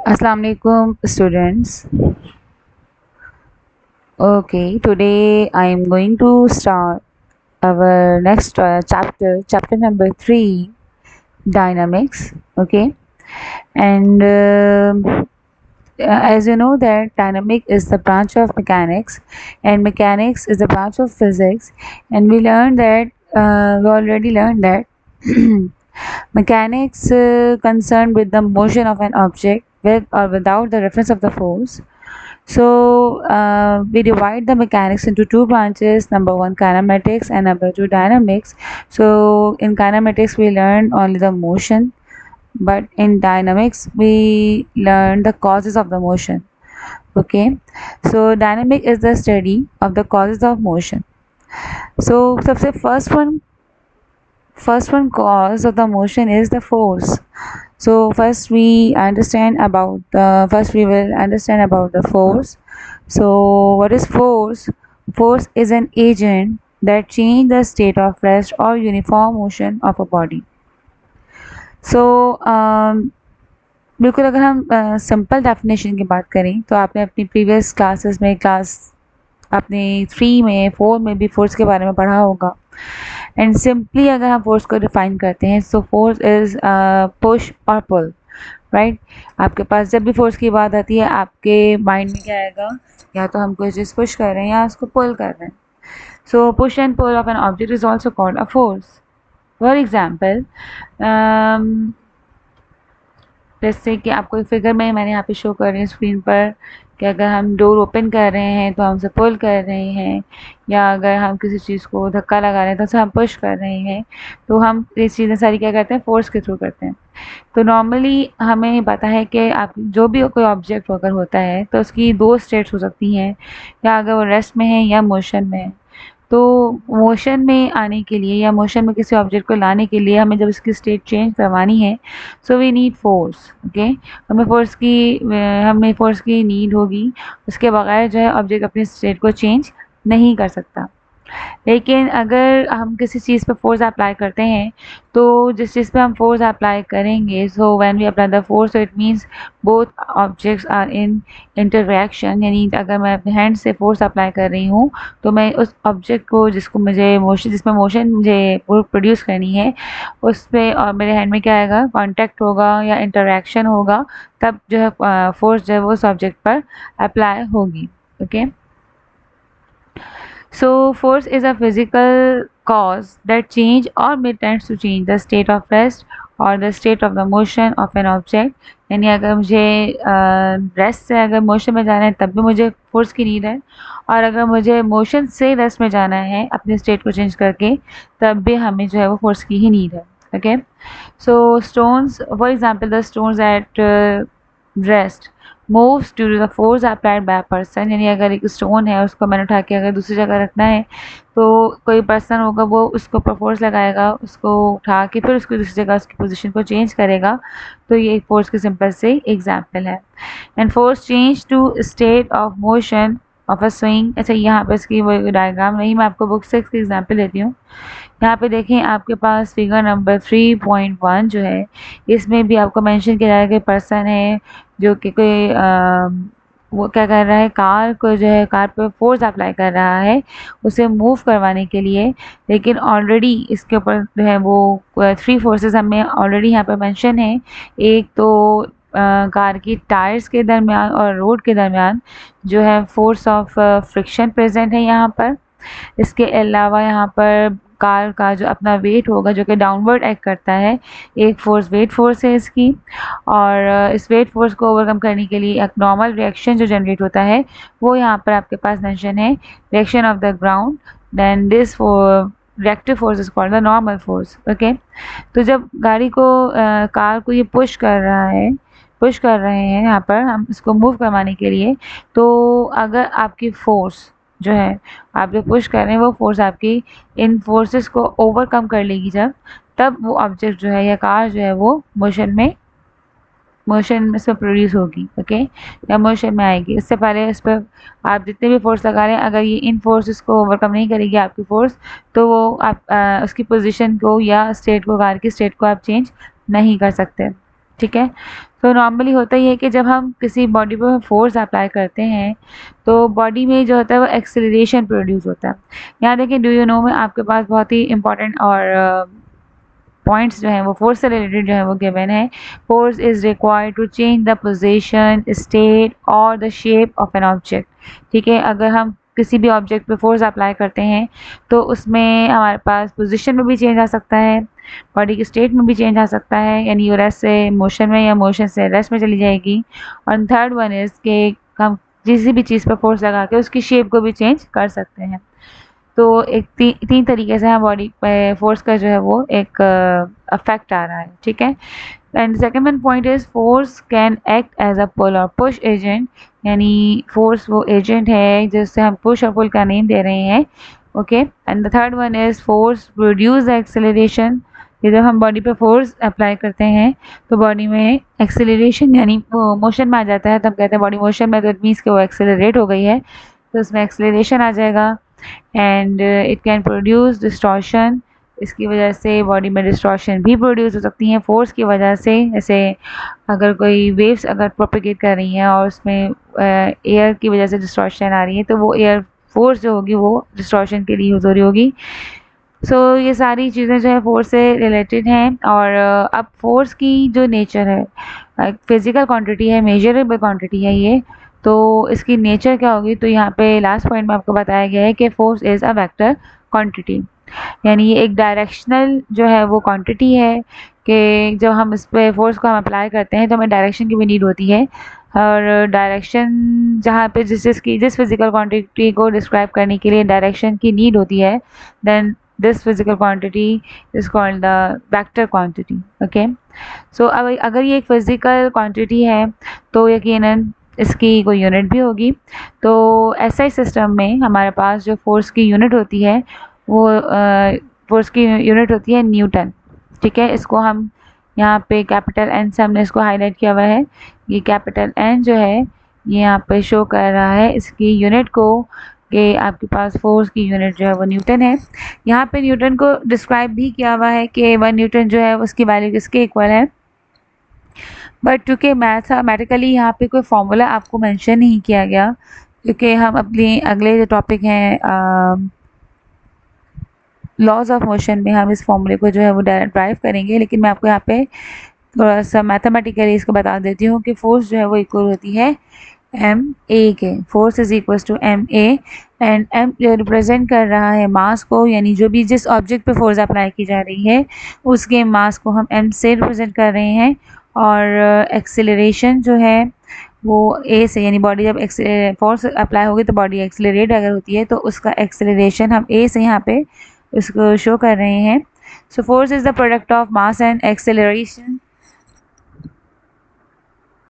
Assalamu alaikum students. Okay, today I am going to start our next chapter number 3, dynamics. Okay, and as you know that dynamic is the branch of mechanics, and mechanics is the branch of physics, and we already learned that mechanics concerned with the motion of an object with or without the reference of the force. So we divide the mechanics into two branches, number one kinematics and number two dynamics. So in kinematics we learn only the motion, but in dynamics we learn the causes of the motion. Okay, so dynamic is the study of the causes of motion. So सबसे first one cause of the motion is the force. So first we will understand about the force. So what is force? Force is an agent that change the state of rest or uniform motion of a body. So बिल्कुल अगर हम simple definition की बात करें तो आपने अपनी previous classes में आपने 3 में 4 में भी फोर्स के बारे में पढ़ा होगा. एंड सिंपली अगर हम फोर्स को डिफाइन करते हैं, सो फोर्स इज पुश और पुल, राइट. आपके पास जब भी फोर्स की बात आती है आपके माइंड में क्या आएगा? या तो हम कोई चीज़ पुश कर रहे हैं या उसको पुल कर रहे हैं. So push and pull of an object is also called a force. For example, जैसे कि आपको फिगर में मैंने यहाँ पे शो कर रही हूँ स्क्रीन पर कि अगर हम डोर ओपन कर रहे हैं तो हम उसे पुल कर रहे हैं, या अगर हम किसी चीज़ को धक्का लगा रहे हैं तो उसे हम पुश कर रहे हैं. तो हम ये चीज़ें सारी क्या करते हैं? फोर्स के थ्रू करते हैं. तो नॉर्मली हमें पता है कि आप जो भी कोई ऑब्जेक्ट अगर होता है तो उसकी 2 स्टेट्स हो सकती हैं, या अगर वो रेस्ट में है या मोशन में है. तो मोशन में आने के लिए या मोशन में किसी ऑब्जेक्ट को लाने के लिए हमें जब इसकी स्टेट चेंज करवानी है, so we need force. Okay, हमें फोर्स की नीड होगी. उसके बगैर जो है ऑब्जेक्ट अपनी स्टेट को चेंज नहीं कर सकता. लेकिन अगर हम किसी चीज़ पे फोर्स अप्लाई करते हैं तो जिस चीज़ पे हम फोर्स अप्लाई करेंगे, so when we apply the force, so it means both objects are in interaction. यानी अगर मैं अपने हैंड से फोर्स अप्लाई कर रही हूँ तो मैं उस ऑब्जेक्ट को जिसमें मोशन मुझे प्रोड्यूस करनी है, उस पर और मेरे हैंड में क्या आएगा? कॉन्टैक्ट होगा या इंटरैक्शन होगा, तब जो है फोर्स जो है वो उस ऑब्जेक्ट पर अप्लाई होगी. Okay, so force is a physical cause that change or may tends to change the state of rest or the state of the motion of an object. यानी अगर मुझे रेस्ट से अगर मोशन में जाना है तब भी मुझे फोर्स की नीड है, और अगर मुझे मोशन से रेस्ट में जाना है अपने स्टेट को चेंज करके, तब भी हमें जो है वो फोर्स की ही नीड है. Okay, so stones, for example the stones at rest moves due to the force applied by person. यानी अगर एक स्टोन है उसको मैंने उठा के अगर दूसरी जगह रखना है तो कोई पर्सन होगा वो उसको ऊपर फोर्स लगाएगा, उसको उठा के फिर उसको दूसरी जगह उसकी पोजीशन को चेंज करेगा. तो ये एक फोर्स की सिंपल से एग्जांपल है. And force change to state of motion of a swing. अच्छा, यहाँ पे इसकी वो डायग्राम नहीं, मैं आपको बुक से इसकी एग्जाम्पल देती हूँ. यहाँ पे देखें आपके पास फिगर नंबर 3.1 जो है, इसमें भी आपको मेंशन किया जा रहा है कि पर्सन है जो कि कोई वो क्या कर रहा है, कार पे फोर्स अप्लाई कर रहा है उसे मूव करवाने के लिए. लेकिन ऑलरेडी इसके ऊपर जो है वो 3 फोर्सेस हमें ऑलरेडी यहाँ पे मेंशन है. एक तो कार की टायर्स के दरमियान और रोड के दरमियान जो है फोर्स ऑफ फ्रिक्शन प्रेजेंट है यहाँ पर. इसके अलावा यहाँ पर कार का जो अपना वेट होगा जो कि डाउनवर्ड एक्ट करता है, एक फोर्स वेट फोर्स है इसकी. और इस वेट फोर्स को ओवरकम करने के लिए एक नॉर्मल रिएक्शन जो जनरेट होता है वो यहाँ पर आपके पास मेंशन है, reaction of the ground. Then this reactive force is called the normal force. Okay, तो जब गाड़ी को कार को ये पुश कर रहे हैं यहाँ पर हम इसको मूव करवाने के लिए, तो अगर आपकी फोर्स जो है आप जो पुश कर रहे हैं वो फोर्स आपकी इन फोर्सेस को ओवरकम कर लेगी तब वो ऑब्जेक्ट जो है या कार जो है वो मोशन में से प्रोड्यूस होगी. ओके, या मोशन में आएगी. इससे पहले इस पर आप जितने भी फोर्स लगा रहे हैं, अगर ये इन फोर्सेस को ओवरकम नहीं करेगी आपकी फोर्स, तो वो आप उसकी पोजीशन को या स्टेट को, कार की स्टेट को आप चेंज नहीं कर सकते. ठीक है। तो नॉर्मली होता ही है कि जब हम किसी बॉडी पर फोर्स अप्लाई करते हैं तो बॉडी में जो होता है वो एक्सेलरेशन प्रोड्यूस होता है। यहाँ देखिए, डू यू नो में आपके पास बहुत ही इंपॉर्टेंट और पॉइंट्स जो हैं वो फोर्स से रिलेटेड जो है वो गिवन है। Force is required to change the position, state और the shape of an object. ठीक है, अगर हम किसी भी ऑब्जेक्ट पे फोर्स अप्लाई करते हैं तो उसमें हमारे पास पोजीशन में भी चेंज आ सकता है, बॉडी की स्टेट में भी चेंज आ सकता है, यानी वो रेस्ट से मोशन में या मोशन से रेस्ट में चली जाएगी। और थर्ड वन इज के हम किसी भी चीज़ पर फोर्स लगा के उसकी शेप को भी चेंज कर सकते हैं। तो एक तीन तरीके से हम बॉडी पे फोर्स का जो है वो एक अफेक्ट आ रहा है। ठीक है। And second one point is force can act as a pull और पुश एजेंट, यानी फोर्स वो एजेंट है जिससे हम पुश और पुल का नेम दे रहे हैं। Okay. And the third one is force produce the acceleration, ये जब हम बॉडी पे फोर्स अप्लाई करते हैं तो बॉडी में एक्सेलरेशन यानी वो मोशन में आ जाता है, तो हम कहते हैं बॉडी मोशन में, तो इट मीन्स कि वो एक्सेलरेट हो गई है, तो उसमें एक्सेलरेशन आ जाएगा। And it can produce distortion, इसकी वजह से बॉडी में डिस्टॉर्शन भी प्रोड्यूस हो सकती हैं फोर्स की वजह से। जैसे अगर कोई वेव्स अगर प्रोपेगेट कर रही हैं और उसमें एयर की वजह से डिस्टॉर्शन आ रही है, तो वो एयर फोर्स जो होगी वो डिस्टॉर्शन के लिए यूज़ हो रही होगी। सो ये सारी चीज़ें जो है फोर्स से रिलेटेड हैं। और अब फोर्स की जो नेचर है, फिजिकल क्वांटिटी है, मेजरेबल क्वांटिटी है ये, तो इसकी नेचर क्या होगी, तो यहाँ पे लास्ट पॉइंट में आपको बताया गया है कि force is a vector quantity, यानी ये एक डायरेक्शनल जो है वो क्वांटिटी है कि जब हम इस पे फोर्स को हम अप्लाई करते हैं तो हमें डायरेक्शन की भी नीड होती है। और डायरेक्शन जहाँ पे जिस फिजिकल क्वांटिटी को डिस्क्राइब करने के लिए डायरेक्शन की नीड होती है, then this physical quantity is called the vector quantity. Okay. So अब अगर ये एक फिजिकल क्वांटिटी है तो यकीनन इसकी कोई यूनिट भी होगी। तो एसआई सिस्टम में हमारे पास जो फोर्स की यूनिट होती है वो फोर्स की यूनिट होती है न्यूटन। ठीक है, इसको हम यहाँ पे कैपिटल एन से हमने इसको हाईलाइट किया हुआ है। ये कैपिटल एन जो है ये यहाँ पे शो कर रहा है इसकी यूनिट को, कि आपके पास फोर्स की यूनिट जो है वो न्यूटन है। यहाँ पे न्यूटन को डिस्क्राइब भी किया हुआ है कि 1 न्यूटन जो है उसकी वैल्यू किसके इक्वल है, बट चूँकि मैथमेटिकली यहाँ पे कोई फॉर्मूला आपको मेंशन नहीं किया गया, क्योंकि हम अपने अगले जो टॉपिक हैं लॉज ऑफ मोशन में हम इस फॉर्मूले को जो है वो ड्राइव करेंगे। लेकिन मैं आपको यहाँ पे थोड़ा सा मैथमेटिकली इसको बता देती हूँ कि फोर्स जो है वो इक्वल होती है एम ए के। Force is equal to M A, and M represent कर रहा है मास को, यानी जो भी जिस ऑब्जेक्ट पे फोर्स अप्लाई की जा रही है उसके मास को हम एम से रिप्रेजेंट कर रहे हैं। और एक्सेलरेशन जो है वो ए से, यानी बॉडी जब फोर्स अप्लाई होगी तो बॉडी एक्सेलरेट अगर होती है तो उसका एक्सेलरेशन हम ए से यहाँ पे उसको शो कर रहे हैं। So force is the product of mass and acceleration